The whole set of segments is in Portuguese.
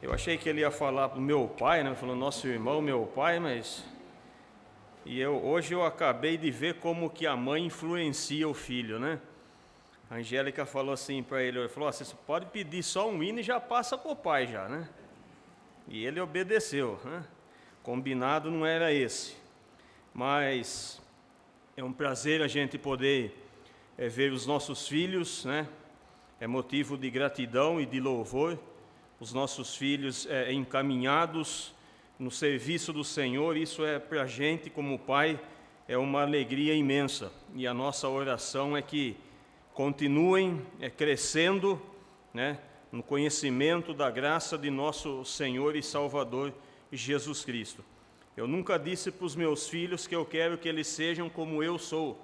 Eu achei que ele ia falar para o meu pai, né? Falou nosso irmão, meu pai, mas... hoje eu acabei de ver como que a mãe influencia o filho, né? A Angélica falou assim para ele, falou, você pode pedir só um hino e já passa para o pai já, né? E ele obedeceu, né? Combinado não era esse. Mas é um prazer a gente poder ver os nossos filhos, né? É motivo de gratidão e de louvor. Os nossos filhos encaminhados no serviço do Senhor, isso é para a gente como pai, é uma alegria imensa. E a nossa oração é que continuem crescendo, né, no conhecimento da graça de nosso Senhor e Salvador Jesus Cristo. Eu nunca disse para os meus filhos que eu quero que eles sejam como eu sou.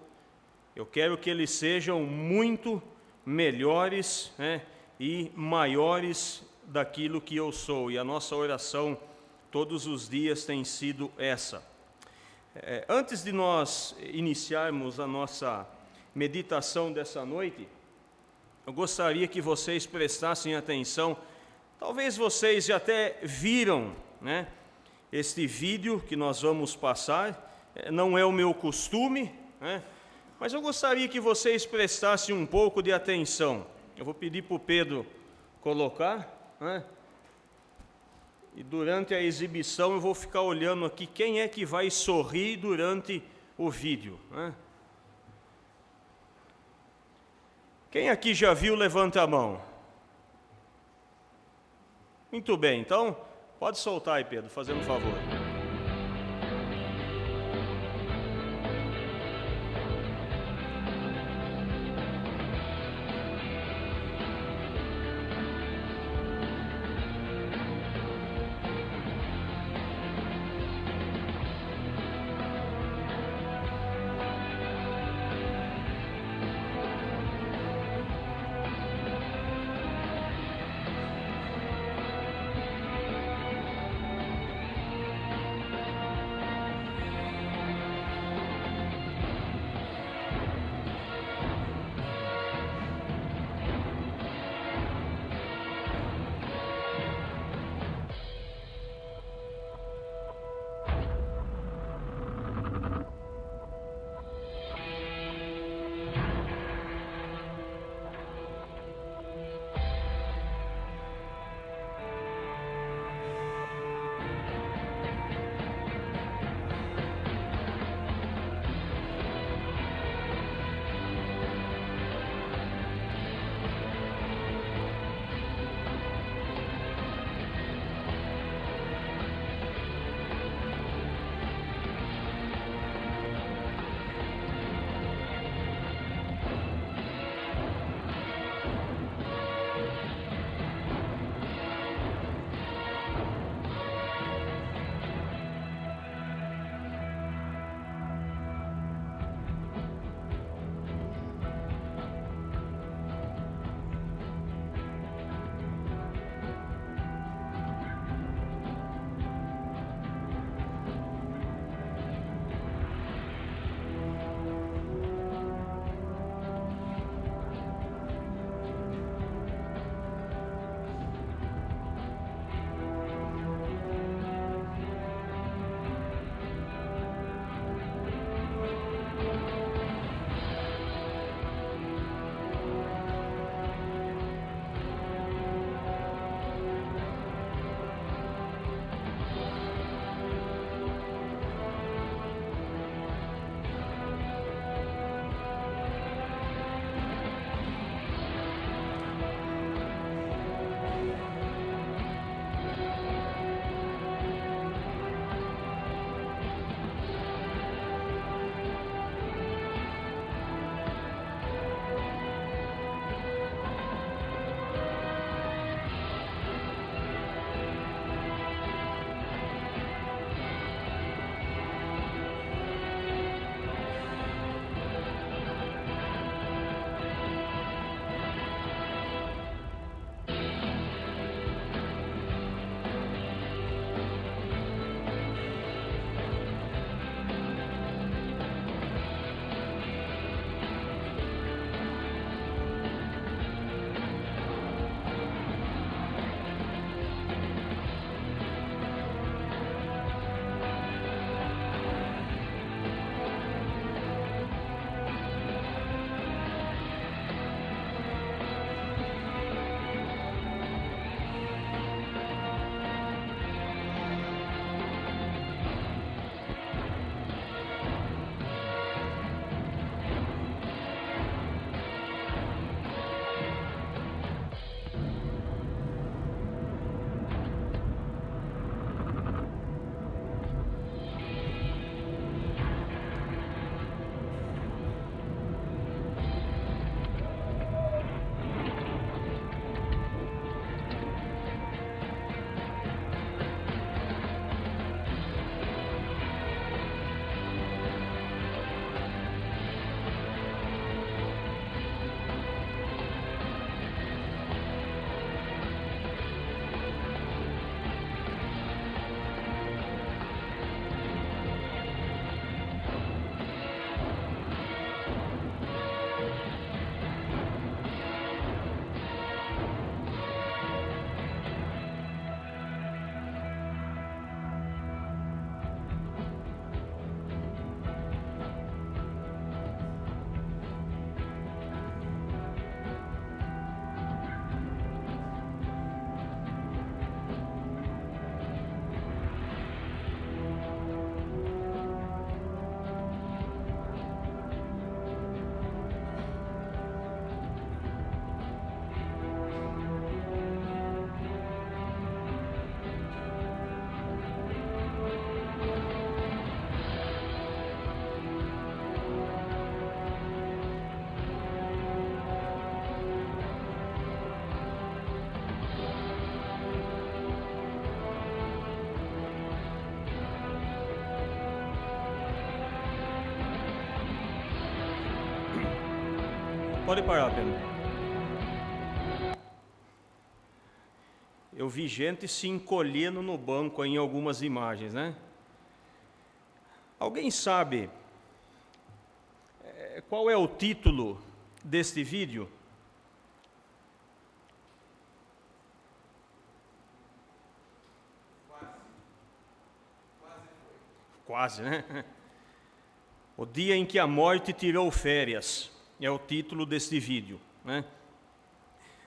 Eu quero que eles sejam muito melhores, né, e maiores daquilo que eu sou. E a nossa oração todos os dias tem sido essa. Antes de nós iniciarmos a nossa meditação dessa noite, eu gostaria que vocês prestassem atenção. Talvez vocês já até viram, né, este vídeo que nós vamos passar. Não é o meu costume, né, mas eu gostaria que vocês prestassem um pouco de atenção. Eu vou pedir para o Pedro colocar, né? E durante a exibição eu vou ficar olhando aqui quem é que vai sorrir durante o vídeo, né? Quem aqui já viu, levanta a mão. Muito bem, então pode soltar aí, Pedro, fazendo um favor. Pode parar, Pedro. Eu vi gente se encolhendo no banco em algumas imagens, né? Alguém sabe qual é o título deste vídeo? Quase, né? O dia em que a morte tirou férias é o título deste vídeo, né?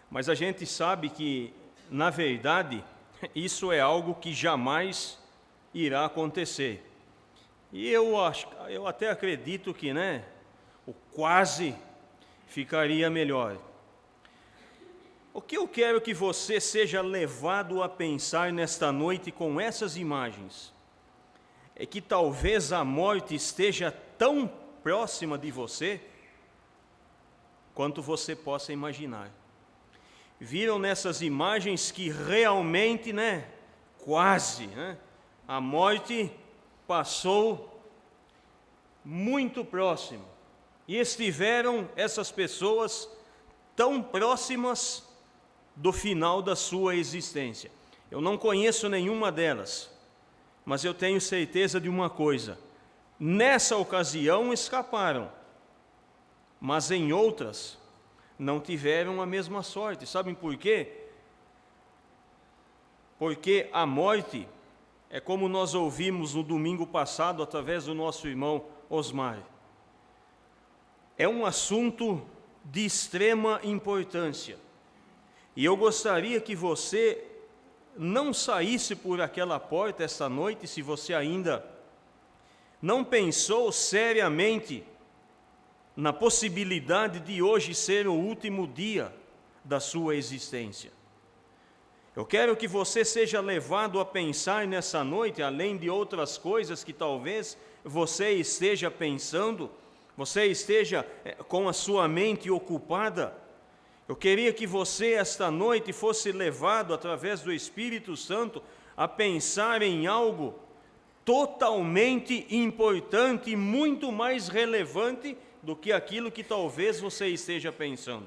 Mas a gente sabe que, na verdade, isso é algo que jamais irá acontecer. E eu até acredito que, né, o quase ficaria melhor. O que eu quero que você seja levado a pensar nesta noite com essas imagens é que talvez a morte esteja tão próxima de você quanto você possa imaginar. Viram nessas imagens que realmente, né, quase, né, a morte passou muito próximo. E estiveram essas pessoas tão próximas do final da sua existência. Eu não conheço nenhuma delas, mas eu tenho certeza de uma coisa: nessa ocasião escaparam, mas em outras não tiveram a mesma sorte. Sabem por quê? Porque a morte é como nós ouvimos no domingo passado através do nosso irmão Osmar. É um assunto de extrema importância. E eu gostaria que você não saísse por aquela porta esta noite, se você ainda não pensou seriamente na possibilidade de hoje ser o último dia da sua existência. Eu quero que você seja levado a pensar nessa noite, além de outras coisas que talvez você esteja pensando, você esteja com a sua mente ocupada. Eu queria que você, esta noite, fosse levado, através do Espírito Santo, a pensar em algo totalmente importante e muito mais relevante do que aquilo que talvez você esteja pensando.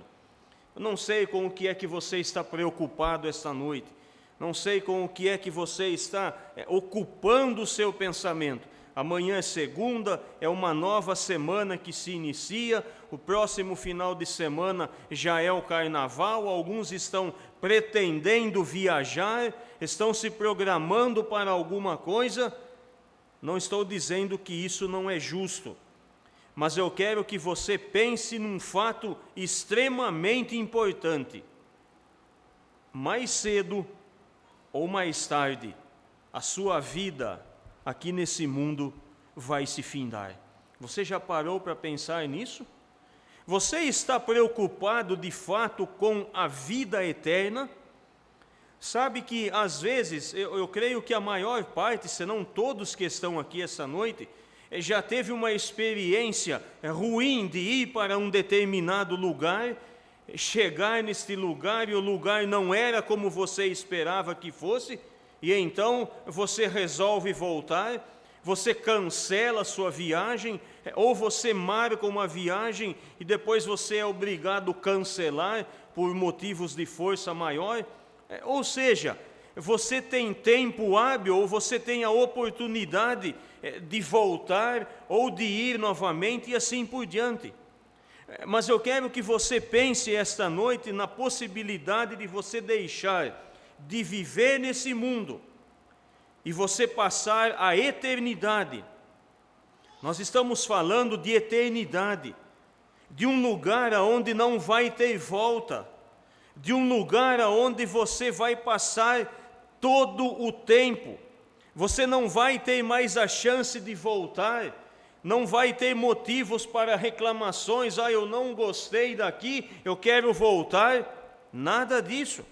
Eu não sei com o que é que você está preocupado esta noite, não sei com o que é que você está ocupando o seu pensamento. Amanhã é segunda, é uma nova semana que se inicia, o próximo final de semana já é o carnaval, alguns estão pretendendo viajar, estão se programando para alguma coisa. Não estou dizendo que isso não é justo, mas eu quero que você pense num fato extremamente importante. Mais cedo ou mais tarde, a sua vida aqui nesse mundo vai se findar. Você já parou para pensar nisso? Você está preocupado de fato com a vida eterna? Sabe que às vezes, eu creio que a maior parte, se não todos que estão aqui essa noite, já teve uma experiência ruim de ir para um determinado lugar, chegar neste lugar e o lugar não era como você esperava que fosse, e então você resolve voltar, você cancela a sua viagem, ou você marca uma viagem e depois você é obrigado a cancelar por motivos de força maior. Ou seja, você tem tempo hábil, ou você tem a oportunidade de voltar ou de ir novamente e assim por diante. Mas eu quero que você pense esta noite na possibilidade de você deixar de viver nesse mundo e você passar a eternidade. Nós estamos falando de eternidade, de um lugar aonde não vai ter volta, de um lugar aonde você vai passar todo o tempo. Você não vai ter mais a chance de voltar, não vai ter motivos para reclamações, eu não gostei daqui, eu quero voltar, nada disso.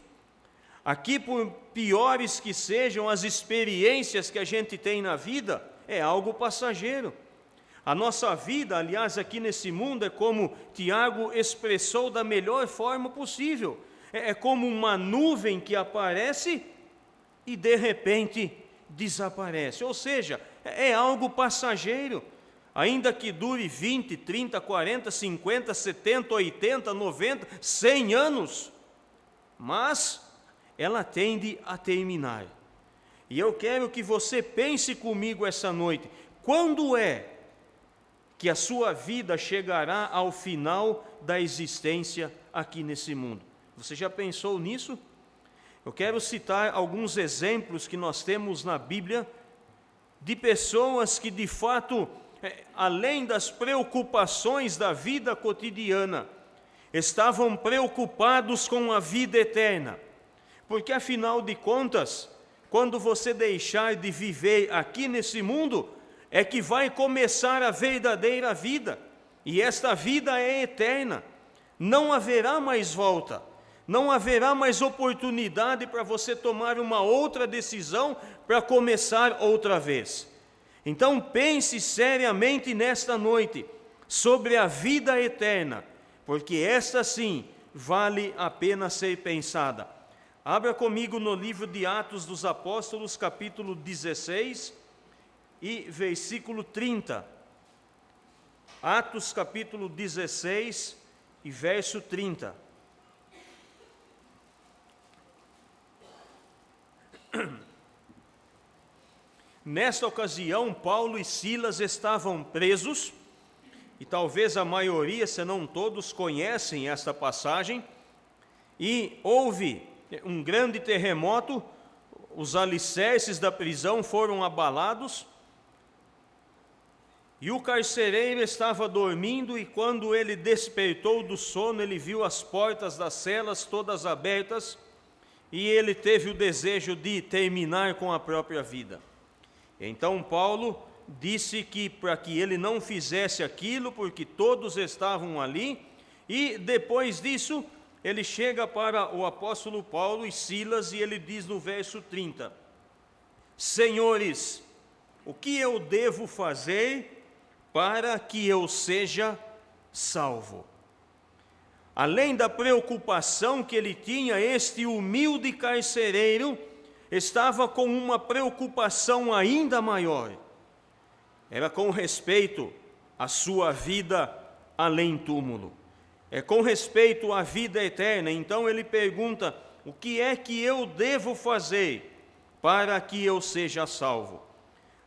Aqui, por piores que sejam as experiências que a gente tem na vida, é algo passageiro. A nossa vida, aliás, aqui nesse mundo, é como Tiago expressou da melhor forma possível. É como uma nuvem que aparece e de repente desaparece. Ou seja, é algo passageiro. ainda que dure 20, 30, 40, 50, 70, 80, 90, 100 anos, mas ela tende a terminar. E eu quero que você pense comigo essa noite, quando é que a sua vida chegará ao final da existência aqui nesse mundo? Você já pensou nisso? Eu quero citar alguns exemplos que nós temos na Bíblia de pessoas que, de fato, além das preocupações da vida cotidiana, estavam preocupados com a vida eterna. Porque, afinal de contas, quando você deixar de viver aqui nesse mundo, é que vai começar a verdadeira vida. E esta vida é eterna. Não haverá mais volta. Não haverá mais oportunidade para você tomar uma outra decisão para começar outra vez. Então pense seriamente nesta noite sobre a vida eterna, porque esta sim vale a pena ser pensada. Abra comigo no livro de Atos dos Apóstolos, capítulo 16 e versículo 30. Atos capítulo 16 e verso 30. Nesta ocasião, Paulo e Silas estavam presos, e talvez a maioria, se não todos, conhecem esta passagem, e houve um grande terremoto, os alicerces da prisão foram abalados, e o carcereiro estava dormindo, e quando ele despertou do sono, ele viu as portas das celas todas abertas, e ele teve o desejo de terminar com a própria vida. Então Paulo disse que para que ele não fizesse aquilo, porque todos estavam ali, e depois disso, ele chega para o apóstolo Paulo e Silas, e ele diz no verso 30, Senhores, o que eu devo fazer para que eu seja salvo? Além da preocupação que ele tinha, este humilde carcereiro estava com uma preocupação ainda maior. Era com respeito à sua vida além túmulo. É com respeito à vida eterna. Então ele pergunta, o que é que eu devo fazer para que eu seja salvo?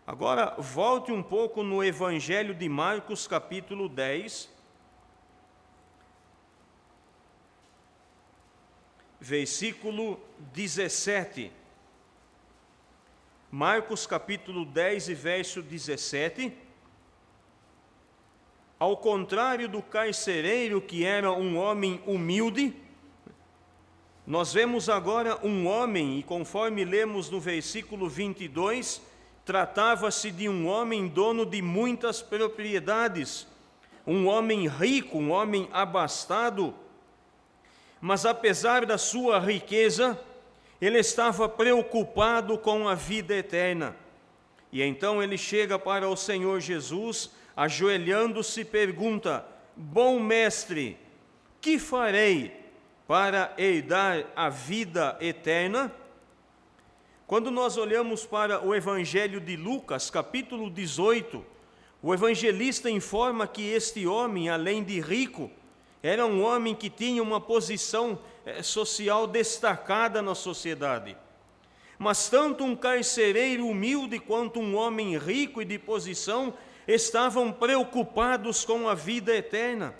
Agora, volte um pouco no Evangelho de Marcos, capítulo 10, versículo 17. Marcos capítulo 10 e verso 17. Ao contrário do carcereiro, que era um homem humilde, nós vemos agora um homem, e conforme lemos no versículo 22, tratava-se de um homem dono de muitas propriedades, um homem rico, um homem abastado, mas apesar da sua riqueza, ele estava preocupado com a vida eterna. E então ele chega para o Senhor Jesus, ajoelhando-se, pergunta, Bom mestre, que farei para herdar a vida eterna? Quando nós olhamos para o Evangelho de Lucas, capítulo 18, o evangelista informa que este homem, além de rico, era um homem que tinha uma posição social destacada na sociedade. Mas tanto um carcereiro humilde quanto um homem rico e de posição estavam preocupados com a vida eterna.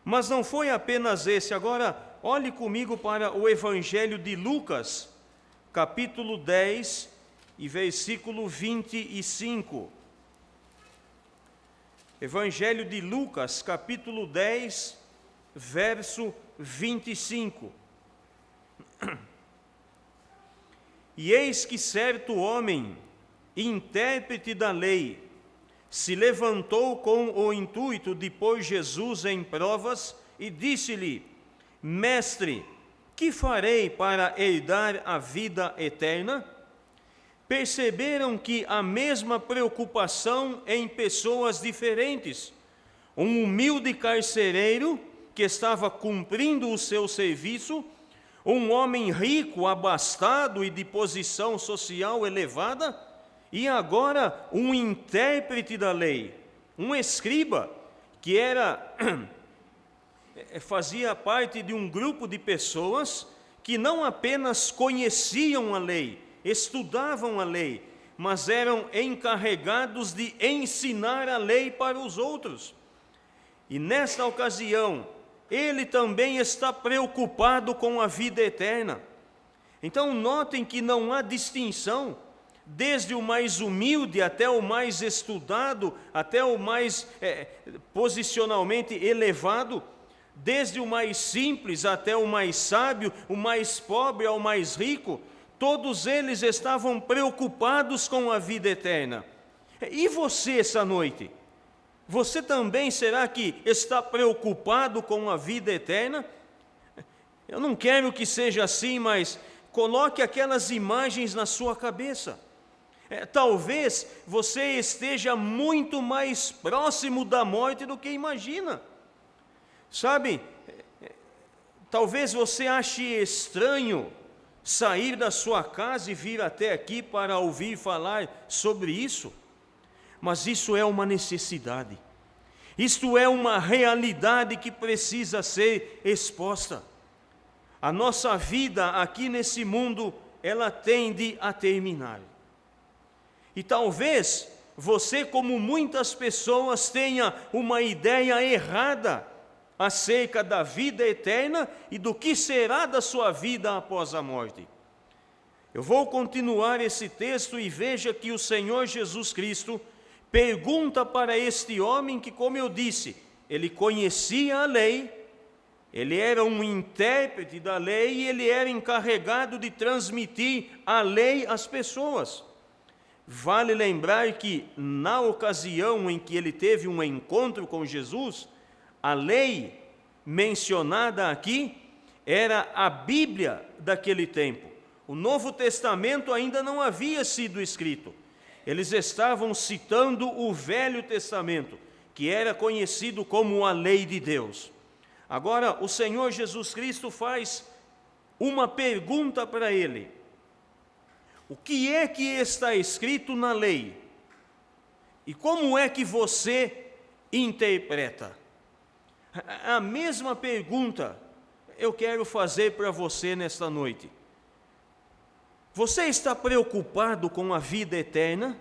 Mas não foi apenas esse. Agora, olhe comigo para o Evangelho de Lucas, capítulo 10 e versículo 25. Evangelho de Lucas, capítulo 10, verso 25. E eis que certo homem, intérprete da lei, se levantou com o intuito de pôr Jesus em provas e disse-lhe, Mestre, que farei para herdar a vida eterna? Perceberam que a mesma preocupação em pessoas diferentes. Um humilde carcereiro que estava cumprindo o seu serviço, um homem rico, abastado e de posição social elevada, e agora um intérprete da lei, um escriba que fazia parte de um grupo de pessoas que não apenas conheciam a lei, estudavam a lei, mas eram encarregados de ensinar a lei para os outros. E nesta ocasião, ele também está preocupado com a vida eterna. Então notem que não há distinção, desde o mais humilde até o mais estudado, até o mais posicionalmente elevado, desde o mais simples até o mais sábio, o mais pobre ao mais rico, todos eles estavam preocupados com a vida eterna. E você essa noite? Você também será que está preocupado com a vida eterna? Eu não quero que seja assim, mas coloque aquelas imagens na sua cabeça. Talvez você esteja muito mais próximo da morte do que imagina. Sabe, talvez você ache estranho sair da sua casa e vir até aqui para ouvir falar sobre isso, mas isso é uma necessidade, isto é uma realidade que precisa ser exposta. A nossa vida aqui nesse mundo, ela tende a terminar. E talvez você, como muitas pessoas, tenha uma ideia errada acerca da vida eterna e do que será da sua vida após a morte. Eu vou continuar esse texto e veja que o Senhor Jesus Cristo pergunta para este homem que, como eu disse, ele conhecia a lei, ele era um intérprete da lei e ele era encarregado de transmitir a lei às pessoas. Vale lembrar que, na ocasião em que ele teve um encontro com Jesus, a lei mencionada aqui era a Bíblia daquele tempo. O Novo Testamento ainda não havia sido escrito. Eles estavam citando o Velho Testamento, que era conhecido como a lei de Deus. Agora, o Senhor Jesus Cristo faz uma pergunta para ele. O que é que está escrito na lei? E como é que você interpreta? A mesma pergunta eu quero fazer para você nesta noite. Você está preocupado com a vida eterna?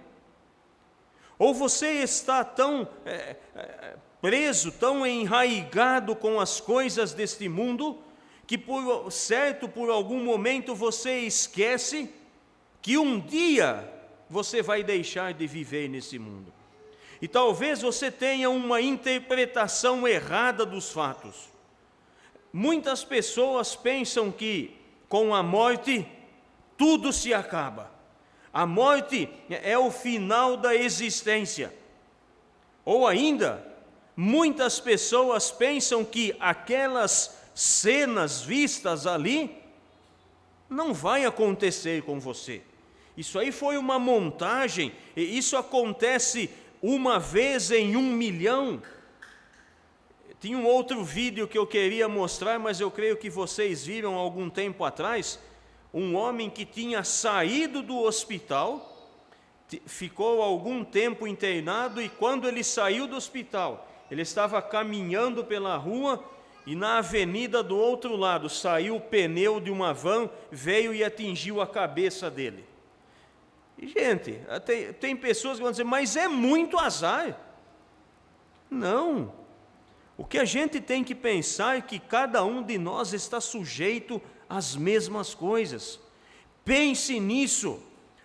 Ou você está tão preso, tão enraigado com as coisas deste mundo, que por algum momento você esquece que um dia você vai deixar de viver nesse mundo? E talvez você tenha uma interpretação errada dos fatos. Muitas pessoas pensam que com a morte tudo se acaba. A morte é o final da existência. Ou ainda, muitas pessoas pensam que aquelas cenas vistas ali não vai acontecer com você. Isso aí foi uma montagem, e isso acontece uma vez em 1 milhão. Tinha um outro vídeo que eu queria mostrar, mas eu creio que vocês viram há algum tempo atrás, um homem que tinha saído do hospital, ficou algum tempo internado, e quando ele saiu do hospital, ele estava caminhando pela rua, e na avenida do outro lado saiu o pneu de uma van, veio e atingiu a cabeça dele. E, gente, tem pessoas que vão dizer, mas é muito azar. Não. O que a gente tem que pensar é que cada um de nós está sujeito às mesmas coisas. Pense nisso.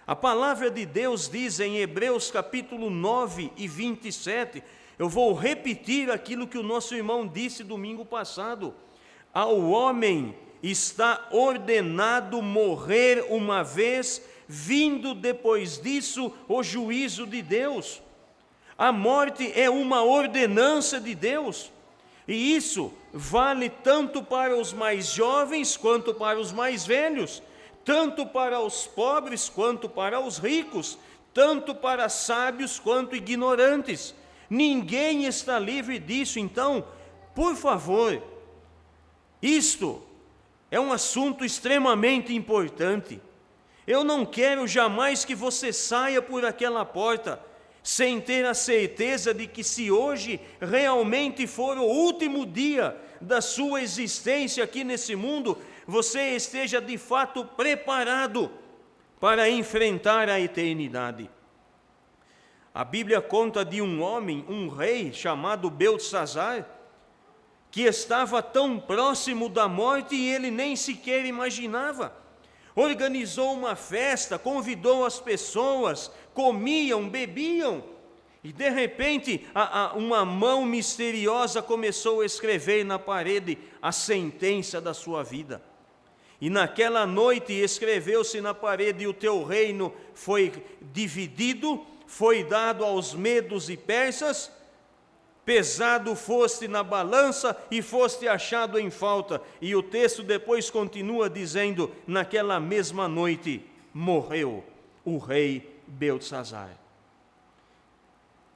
A palavra de Deus diz em Hebreus capítulo 9 e 27, eu vou repetir aquilo que o nosso irmão disse domingo passado. Ao homem está ordenado morrer uma vez, vindo depois disso o juízo de Deus. A morte é uma ordenança de Deus, e isso vale tanto para os mais jovens quanto para os mais velhos, tanto para os pobres quanto para os ricos, tanto para sábios quanto ignorantes. Ninguém está livre disso. Então, por favor, isto é um assunto extremamente importante. Eu não quero jamais que você saia por aquela porta sem ter a certeza de que se hoje realmente for o último dia da sua existência aqui nesse mundo, você esteja de fato preparado para enfrentar a eternidade. A Bíblia conta de um homem, um rei chamado Beltesazar, que estava tão próximo da morte e ele nem sequer imaginava. Organizou uma festa, convidou as pessoas, comiam, bebiam, e de repente uma mão misteriosa começou a escrever na parede a sentença da sua vida. E naquela noite escreveu-se na parede: o teu reino foi dividido, foi dado aos medos e persas, pesado foste na balança e foste achado em falta. E o texto depois continua dizendo: naquela mesma noite morreu o rei Beltesazar.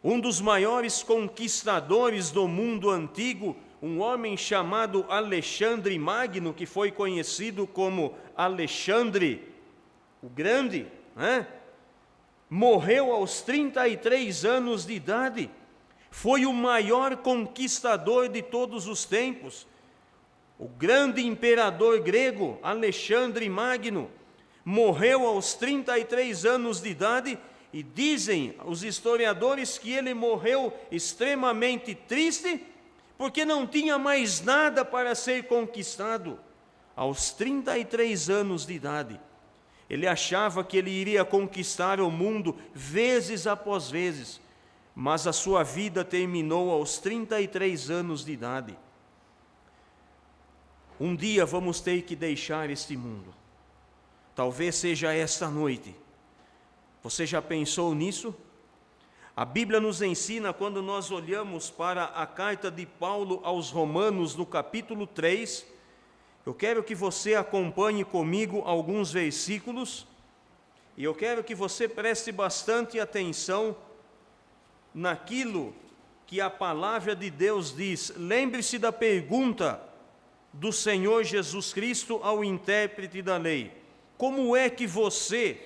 Um dos maiores conquistadores do mundo antigo, um homem chamado Alexandre Magno, que foi conhecido como Alexandre o Grande, morreu aos 33 anos de idade. Foi o maior conquistador de todos os tempos. O grande imperador grego, Alexandre Magno, morreu aos 33 anos de idade, e dizem os historiadores que ele morreu extremamente triste, porque não tinha mais nada para ser conquistado. Aos 33 anos de idade, ele achava que ele iria conquistar o mundo vezes após vezes, mas a sua vida terminou aos 33 anos de idade. Um dia vamos ter que deixar este mundo. Talvez seja esta noite. Você já pensou nisso? A Bíblia nos ensina, quando nós olhamos para a carta de Paulo aos Romanos, no capítulo 3, eu quero que você acompanhe comigo alguns versículos, e eu quero que você preste bastante atenção naquilo que a palavra de Deus diz. Lembre-se da pergunta do Senhor Jesus Cristo ao intérprete da lei: como é que você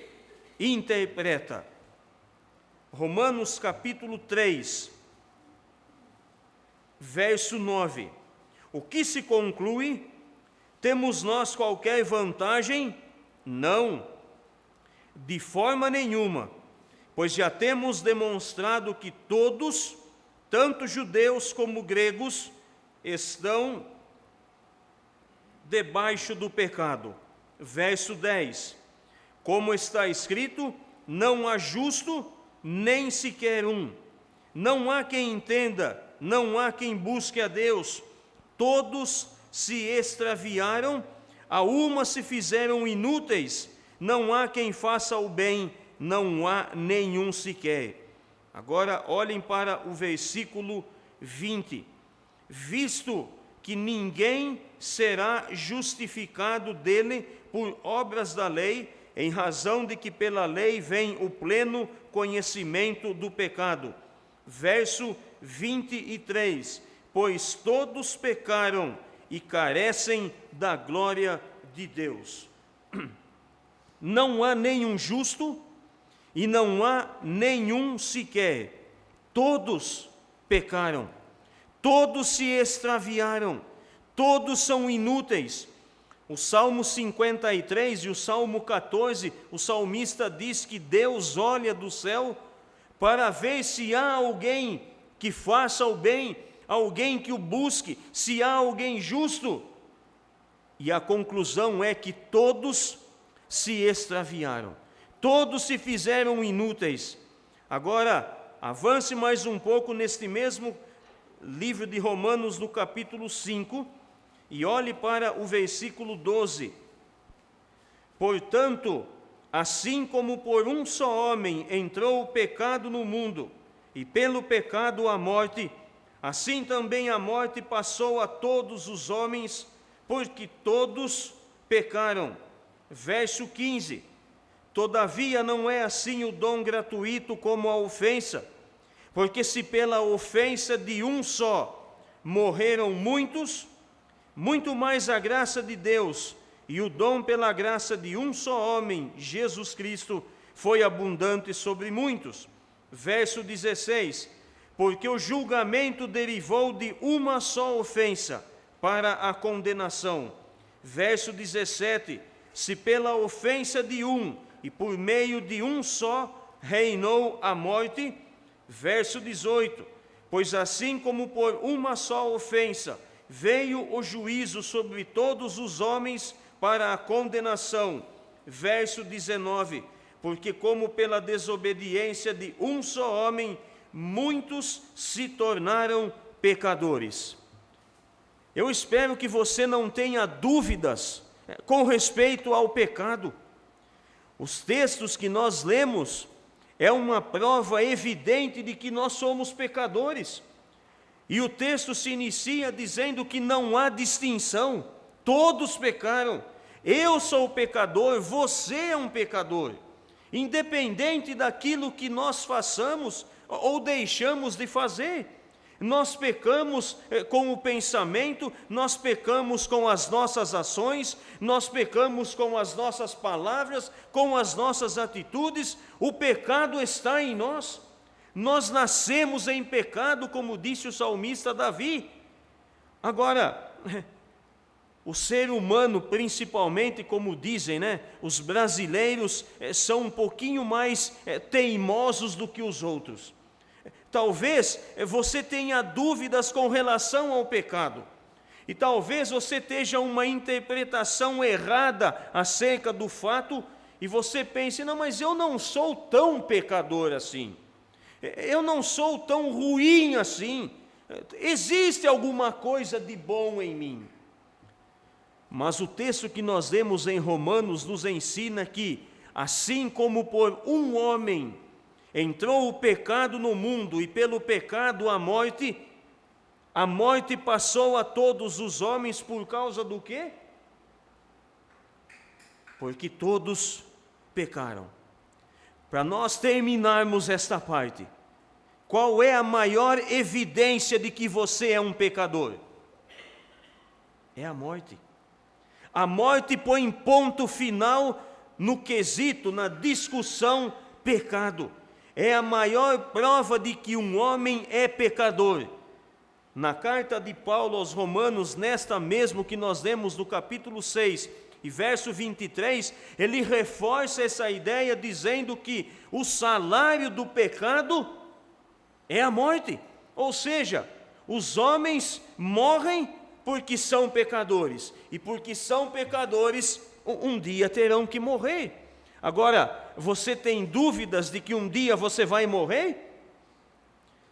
interpreta? Romanos capítulo 3, verso 9. O que se conclui? Temos nós qualquer vantagem? Não, de forma nenhuma, pois já temos demonstrado que todos, tanto judeus como gregos, estão debaixo do pecado. Verso 10. Como está escrito: não há justo, nem sequer um. Não há quem entenda, não há quem busque a Deus. Todos se extraviaram, a uma se fizeram inúteis. Não há quem faça o bem, não há nenhum sequer. Agora olhem para o versículo 20. Visto que ninguém será justificado dele por obras da lei, em razão de que pela lei vem o pleno conhecimento do pecado. Verso 23. Pois todos pecaram e carecem da glória de Deus. Não há nenhum justo e não há nenhum sequer. Todos pecaram, todos se extraviaram, todos são inúteis. O Salmo 53 e o Salmo 14, o salmista diz que Deus olha do céu para ver se há alguém que faça o bem, alguém que o busque, se há alguém justo. E a conclusão é que todos se extraviaram, todos se fizeram inúteis. Agora, avance mais um pouco neste mesmo livro de Romanos, no capítulo 5, e olhe para o versículo 12. Portanto, assim como por um só homem entrou o pecado no mundo, e pelo pecado a morte, assim também a morte passou a todos os homens, porque todos pecaram. Verso 15. Todavia não é assim o dom gratuito como a ofensa, porque se pela ofensa de um só morreram muitos, muito mais a graça de Deus e o dom pela graça de um só homem, Jesus Cristo, foi abundante sobre muitos. Verso 16: porque o julgamento derivou de uma só ofensa para a condenação. Verso 17: se pela ofensa de um e por meio de um só reinou a morte. Verso 18: pois assim como por uma só ofensa veio o juízo sobre todos os homens para a condenação. Verso 19: porque como pela desobediência de um só homem muitos se tornaram pecadores. Eu espero que você não tenha dúvidas com respeito ao pecado. Os textos que nós lemos é uma prova evidente de que nós somos pecadores. E o texto se inicia dizendo que não há distinção, todos pecaram. Eu sou pecador, você é um pecador. Independente daquilo que nós façamos ou deixamos de fazer. Nós pecamos com o pensamento, nós pecamos com as nossas ações, nós pecamos com as nossas palavras, com as nossas atitudes. O pecado está em nós. Nós nascemos em pecado, como disse o salmista Davi. Agora, o ser humano, principalmente, como dizem, os brasileiros são um pouquinho mais teimosos do que os outros. Talvez você tenha dúvidas com relação ao pecado. E talvez você tenha uma interpretação errada acerca do fato e você pense, não, mas eu não sou tão pecador assim. Eu não sou tão ruim assim. Existe alguma coisa de bom em mim. Mas o texto que nós lemos em Romanos nos ensina que, assim como por um homem entrou o pecado no mundo e pelo pecado a morte passou a todos os homens por causa do quê? Porque todos pecaram. Para nós terminarmos esta parte, qual é a maior evidência de que você é um pecador? É a morte. A morte põe ponto final no quesito, na discussão pecado. É a maior prova de que um homem é pecador. Na carta de Paulo aos Romanos, nesta mesmo que nós lemos no capítulo 6 e verso 23, ele reforça essa ideia dizendo que o salário do pecado é a morte. Ou seja, os homens morrem porque são pecadores, e porque são pecadores, um dia terão que morrer. Agora, você tem dúvidas de que um dia você vai morrer?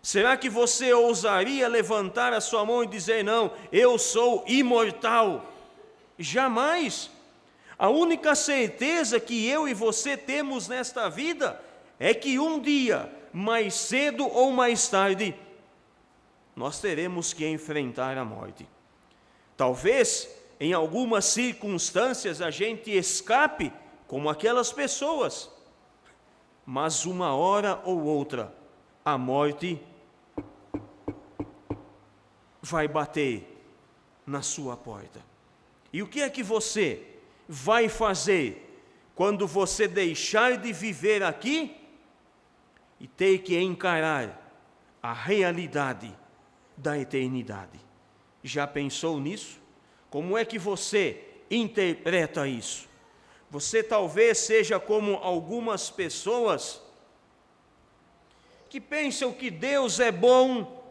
Será que você ousaria levantar a sua mão e dizer, não, eu sou imortal? Jamais! A única certeza que eu e você temos nesta vida é que um dia, mais cedo ou mais tarde, nós teremos que enfrentar a morte. Talvez, em algumas circunstâncias, a gente escape como aquelas pessoas, mas uma hora ou outra, a morte vai bater na sua porta. E o que é que você vai fazer quando você deixar de viver aqui e ter que encarar a realidade da eternidade? Já pensou nisso? Como é que você interpreta isso? Você talvez seja como algumas pessoas que pensam que Deus é bom,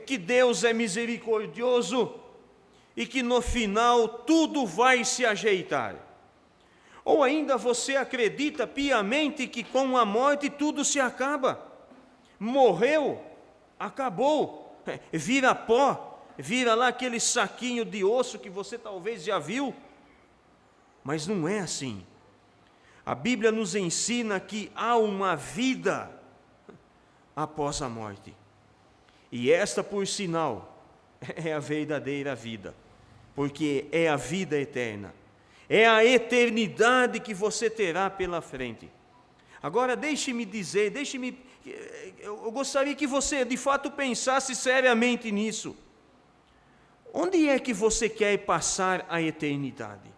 que Deus é misericordioso e que no final tudo vai se ajeitar. Ou ainda você acredita piamente que com a morte tudo se acaba. Morreu, acabou, vira pó. Vira lá aquele saquinho de osso que você talvez já viu, mas não é assim. A Bíblia nos ensina que há uma vida após a morte, e esta, por sinal, é a verdadeira vida, porque é a vida eterna, é a eternidade que você terá pela frente. Agora deixe-me dizer, eu gostaria que você de fato pensasse seriamente nisso. Onde é que você quer passar a eternidade?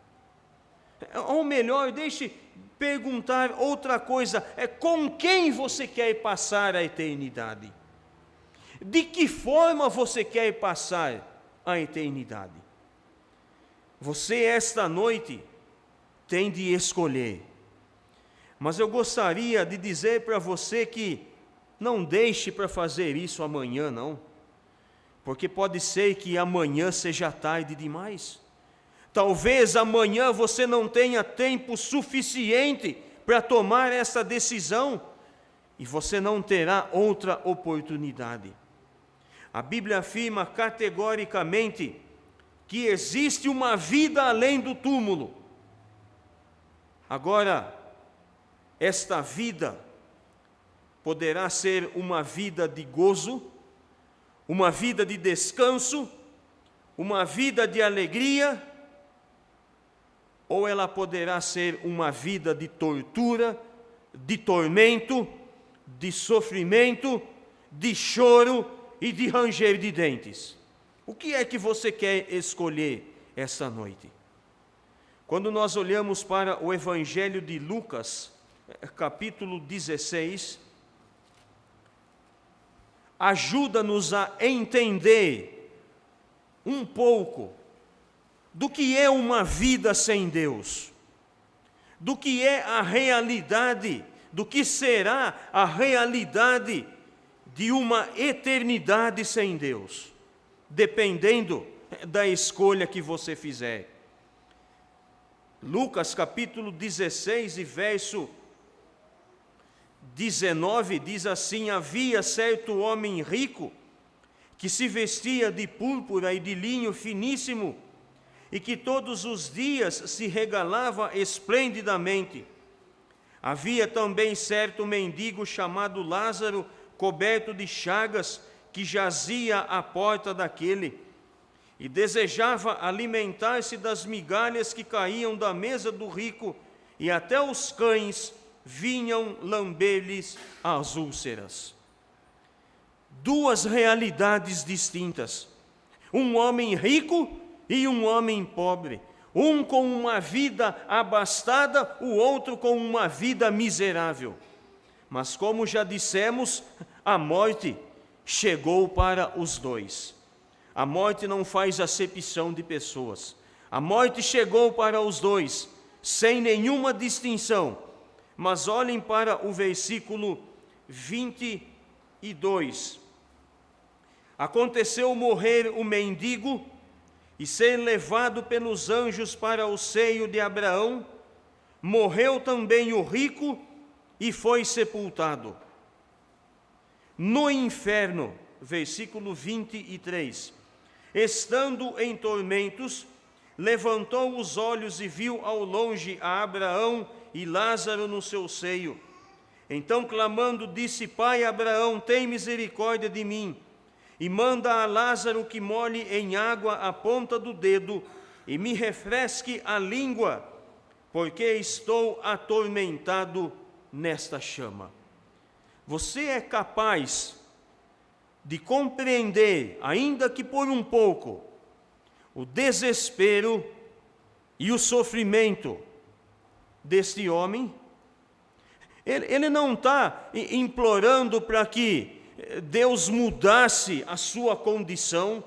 Ou melhor, perguntar outra coisa: com quem você quer passar a eternidade? De que forma você quer passar a eternidade? Você, esta noite, tem de escolher. Mas eu gostaria de dizer para você que não deixe para fazer isso amanhã, não. Porque pode ser que amanhã seja tarde demais. Talvez amanhã você não tenha tempo suficiente para tomar essa decisão e você não terá outra oportunidade. A Bíblia afirma categoricamente que existe uma vida além do túmulo. Agora, esta vida poderá ser uma vida de gozo, uma vida de descanso, uma vida de alegria, ou ela poderá ser uma vida de tortura, de tormento, de sofrimento, de choro e de ranger de dentes. O que é que você quer escolher esta noite? Quando nós olhamos para o Evangelho de Lucas, capítulo 16, ajuda-nos a entender um pouco do que é uma vida sem Deus, do que é a realidade, do que será a realidade de uma eternidade sem Deus, dependendo da escolha que você fizer. Lucas capítulo 16 e verso 19 diz assim: havia certo homem rico que se vestia de púrpura e de linho finíssimo e que todos os dias se regalava esplendidamente. Havia também certo mendigo chamado Lázaro, coberto de chagas, que jazia à porta daquele e desejava alimentar-se das migalhas que caíam da mesa do rico, e até os cães vinham lamber-lhes as úlceras. Duas realidades distintas: um homem rico e um homem pobre, um com uma vida abastada, o outro com uma vida miserável. Mas como já dissemos, a morte chegou para os dois. A morte não faz acepção de pessoas. A morte chegou para os dois, sem nenhuma distinção. Mas olhem para o versículo 22. Aconteceu morrer o mendigo e ser levado pelos anjos para o seio de Abraão. Morreu também o rico e foi sepultado. No inferno, versículo 23, estando em tormentos, levantou os olhos e viu ao longe a Abraão e Lázaro no seu seio. Então, clamando, disse: Pai Abraão, tem misericórdia de mim, e manda a Lázaro que molhe em água a ponta do dedo e me refresque a língua, porque estou atormentado nesta chama. Você é capaz de compreender, ainda que por um pouco, o desespero e o sofrimento deste homem? Ele não está implorando para que Deus mudasse a sua condição.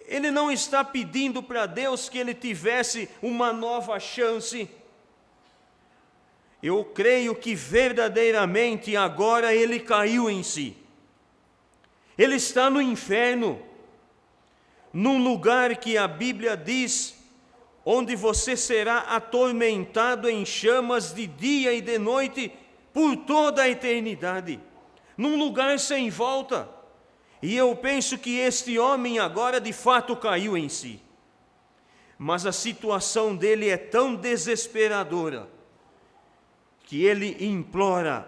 Ele não está pedindo para Deus que ele tivesse uma nova chance. Eu creio que verdadeiramente agora ele caiu em si. Ele está no inferno, num lugar que a Bíblia diz, onde você será atormentado em chamas de dia e de noite por toda a eternidade, num lugar sem volta. E eu penso que este homem agora de fato caiu em si. Mas a situação dele é tão desesperadora que ele implora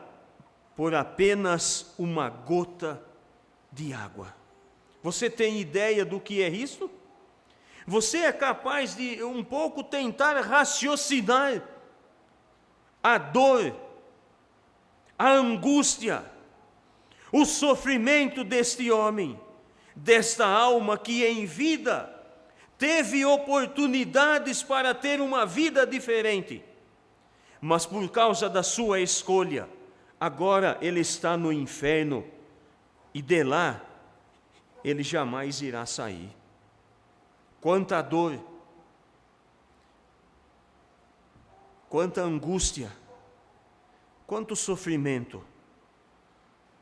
por apenas uma gota de água. Você tem ideia do que é isso? Você é capaz de um pouco tentar raciocinar a dor, a angústia, o sofrimento deste homem, desta alma que em vida teve oportunidades para ter uma vida diferente, mas por causa da sua escolha, agora ele está no inferno e de lá ele jamais irá sair. Quanta dor, quanta angústia, quanto sofrimento,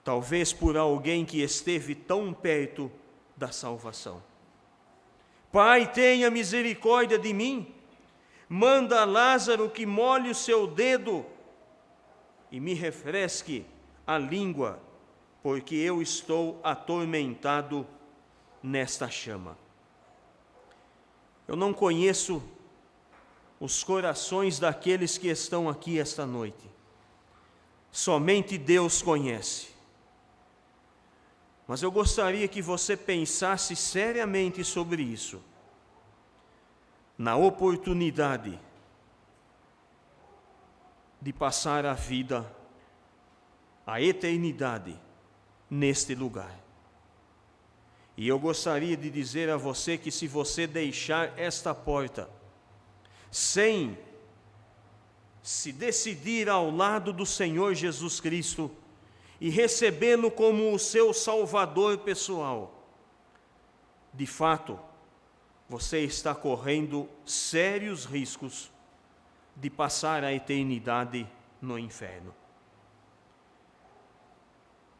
talvez por alguém que esteve tão perto da salvação. Pai, tenha misericórdia de mim, manda Lázaro que molhe o seu dedo e me refresque a língua, porque eu estou atormentado nesta chama. Eu não conheço os corações daqueles que estão aqui esta noite. Somente Deus conhece. Mas eu gostaria que você pensasse seriamente sobre isso. Na oportunidade de passar a vida, a eternidade, neste lugar. E eu gostaria de dizer a você que se você deixar esta porta sem se decidir ao lado do Senhor Jesus Cristo e recebê-lo como o seu Salvador pessoal, de fato, você está correndo sérios riscos de passar a eternidade no inferno.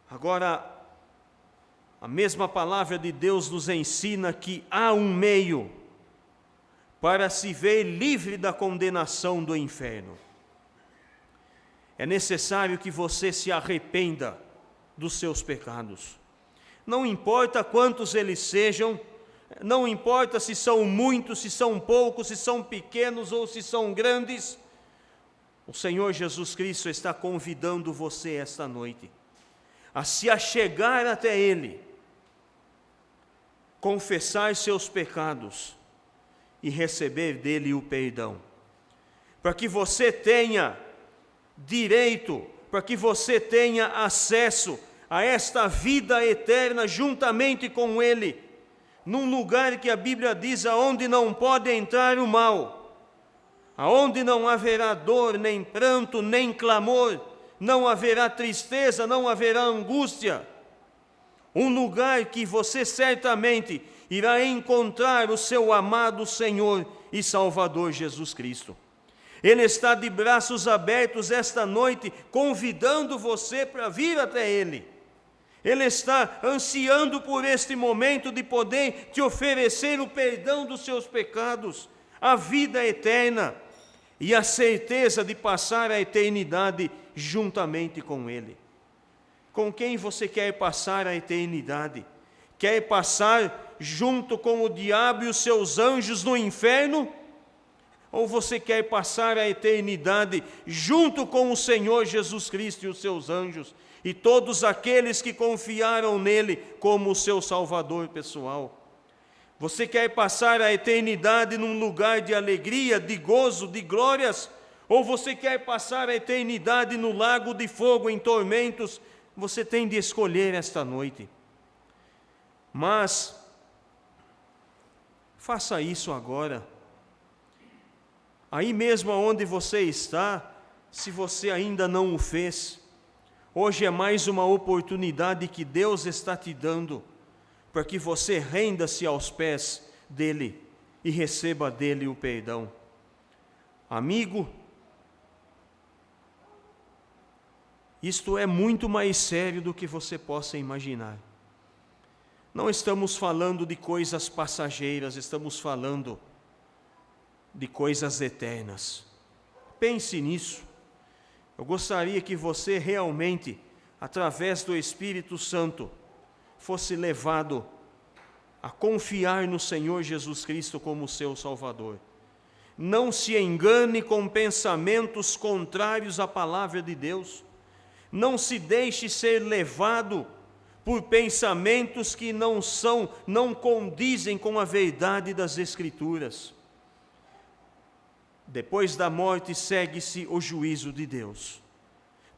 Agora, a mesma palavra de Deus nos ensina que há um meio para se ver livre da condenação do inferno. É necessário que você se arrependa dos seus pecados. Não importa quantos eles sejam, não importa se são muitos, se são poucos, se são pequenos ou se são grandes, o Senhor Jesus Cristo está convidando você esta noite a se achegar até Ele, confessar seus pecados e receber dele o perdão, para que você tenha direito, para que você tenha acesso a esta vida eterna juntamente com Ele, num lugar que a Bíblia diz aonde não pode entrar o mal, aonde não haverá dor, nem pranto, nem clamor, não haverá tristeza, não haverá angústia. Um lugar que você certamente irá encontrar o seu amado Senhor e Salvador Jesus Cristo. Ele está de braços abertos esta noite, convidando você para vir até Ele. Ele está ansiando por este momento de poder te oferecer o perdão dos seus pecados, a vida eterna e a certeza de passar a eternidade juntamente com Ele. Com quem você quer passar a eternidade? Quer passar junto com o diabo e os seus anjos no inferno? Ou você quer passar a eternidade junto com o Senhor Jesus Cristo e os seus anjos e todos aqueles que confiaram nele como o seu Salvador pessoal? Você quer passar a eternidade num lugar de alegria, de gozo, de glórias? Ou você quer passar a eternidade no lago de fogo em tormentos? Você tem de escolher esta noite. Mas faça isso agora. Aí mesmo onde você está, se você ainda não o fez, hoje é mais uma oportunidade que Deus está te dando para que você renda-se aos pés dele e receba dele o perdão. Amigo, isto é muito mais sério do que você possa imaginar. Não estamos falando de coisas passageiras, estamos falando de coisas eternas. Pense nisso. Eu gostaria que você realmente, através do Espírito Santo, fosse levado a confiar no Senhor Jesus Cristo como seu Salvador. Não se engane com pensamentos contrários à palavra de Deus. Não se deixe ser levado por pensamentos que não condizem com a verdade das Escrituras. Depois da morte segue-se o juízo de Deus.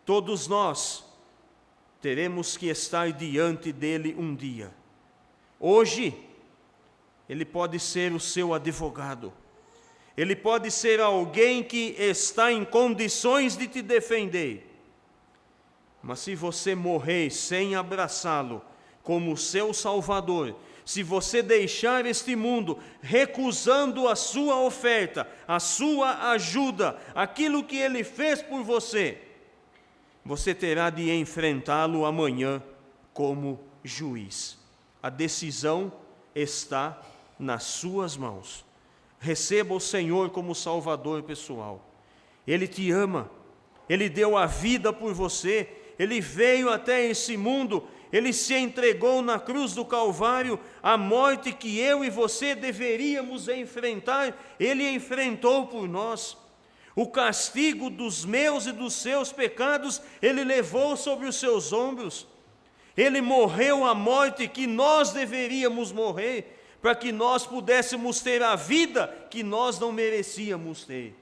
Todos nós teremos que estar diante dele um dia. Hoje, ele pode ser o seu advogado. ele pode ser alguém que está em condições de te defender. Mas se você morrer sem abraçá-lo como seu Salvador, se você deixar este mundo recusando a sua oferta, a sua ajuda, aquilo que ele fez por você, você terá de enfrentá-lo amanhã como juiz. A decisão está nas suas mãos. Receba o Senhor como Salvador pessoal. Ele te ama, Ele deu a vida por você, Ele veio até esse mundo, Ele se entregou na cruz do Calvário, a morte que eu e você deveríamos enfrentar, Ele enfrentou por nós. O castigo dos meus e dos seus pecados, Ele levou sobre os seus ombros. Ele morreu a morte que nós deveríamos morrer, para que nós pudéssemos ter a vida que nós não merecíamos ter.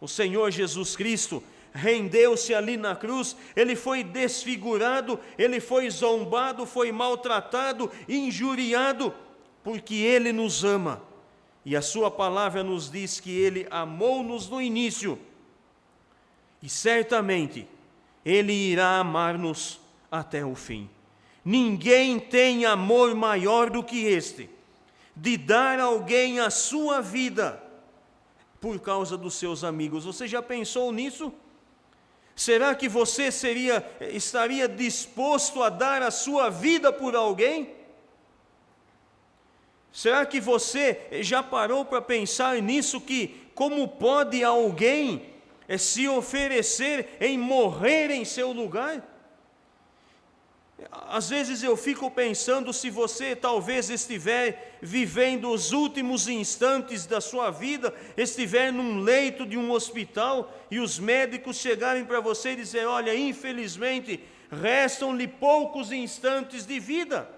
O Senhor Jesus Cristo rendeu-se ali na cruz, Ele foi desfigurado, Ele foi zombado, foi maltratado, injuriado, porque Ele nos ama. E a sua palavra nos diz que Ele amou-nos no início, e certamente Ele irá amar-nos até o fim. Ninguém tem amor maior do que este, de dar a alguém a sua vida por causa dos seus amigos. Você já pensou nisso? Será que você estaria disposto a dar a sua vida por alguém? Será que você já parou para pensar nisso, que como pode alguém se oferecer em morrer em seu lugar? Às vezes eu fico pensando, se você talvez estiver vivendo os últimos instantes da sua vida, estiver num leito de um hospital e os médicos chegarem para você e dizer: olha, infelizmente restam-lhe poucos instantes de vida.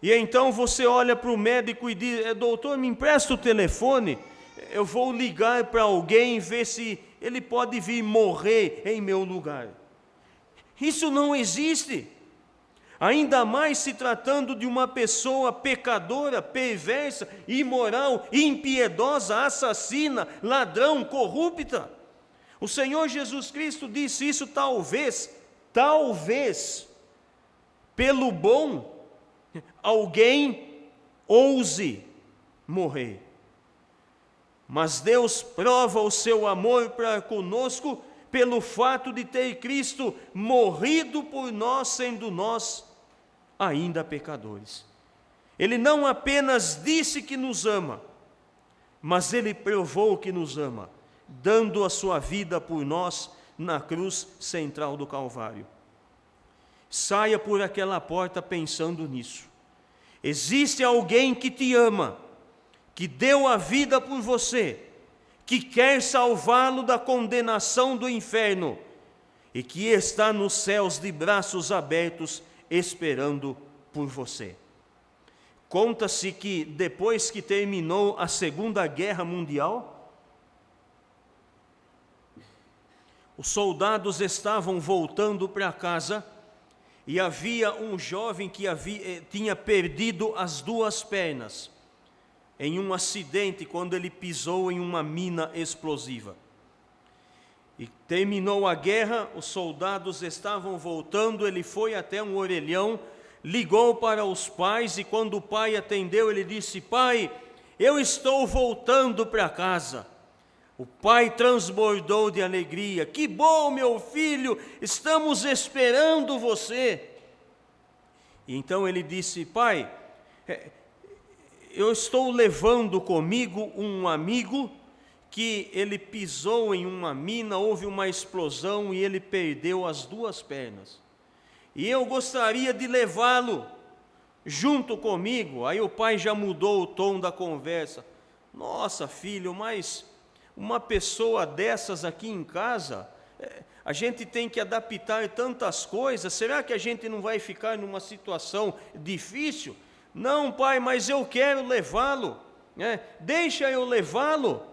E então você olha para o médico e diz: doutor, me empresta o telefone, eu vou ligar para alguém, ver se ele pode vir morrer em meu lugar. Isso não existe. Ainda mais se tratando de uma pessoa pecadora, perversa, imoral, impiedosa, assassina, ladrão, corrupta. O Senhor Jesus Cristo disse isso talvez, pelo bom, alguém ouse morrer. Mas Deus prova o seu amor para conosco pelo fato de ter Cristo morrido por nós, sendo nós ainda pecadores. Ele não apenas disse que nos ama, mas Ele provou que nos ama, dando a sua vida por nós na cruz central do Calvário. Saia por aquela porta pensando nisso. Existe alguém que te ama, que deu a vida por você, que quer salvá-lo da condenação do inferno e que está nos céus de braços abertos esperando por você. Conta-se que depois que terminou a Segunda Guerra Mundial, os soldados estavam voltando para casa e havia um jovem que tinha perdido as duas pernas em um acidente quando ele pisou em uma mina explosiva. E terminou a guerra, os soldados estavam voltando, ele foi até um orelhão, ligou para os pais e quando o pai atendeu, ele disse: pai, eu estou voltando para casa. O pai transbordou de alegria: que bom, meu filho, estamos esperando você. E então ele disse: pai, eu estou levando comigo um amigo que ele pisou em uma mina, houve uma explosão e ele perdeu as duas pernas. E eu gostaria de levá-lo junto comigo. Aí o pai já mudou o tom da conversa: nossa, filho, mas uma pessoa dessas aqui em casa, a gente tem que adaptar tantas coisas, será que a gente não vai ficar numa situação difícil? Não, pai, mas eu quero levá-lo, deixa eu levá-lo.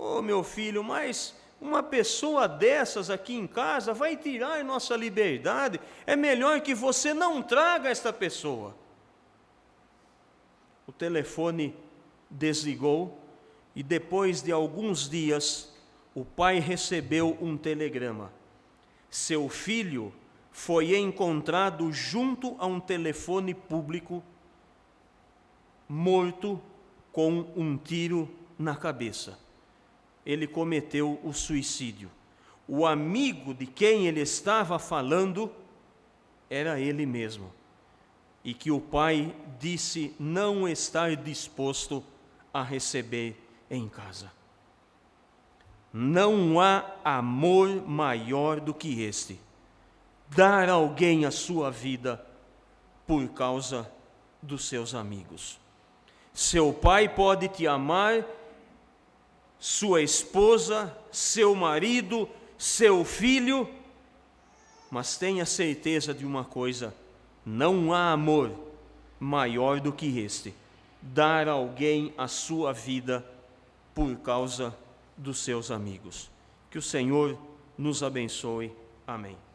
Oh, meu filho, mas uma pessoa dessas aqui em casa vai tirar nossa liberdade, é melhor que você não traga esta pessoa. O telefone desligou E depois de alguns dias, o pai recebeu um telegrama. Seu filho foi encontrado junto a um telefone público, morto com um tiro na cabeça. Ele cometeu o suicídio. O amigo de quem ele estava falando era ele mesmo. E que o pai disse não estar disposto a receber em casa. Não há amor maior do que este. Dar a alguém a sua vida por causa dos seus amigos. Seu pai pode te amar, sua esposa, seu marido, seu filho, mas tenha certeza de uma coisa: não há amor maior do que este. Dar a alguém a sua vida por causa dos seus amigos. Que o Senhor nos abençoe. Amém.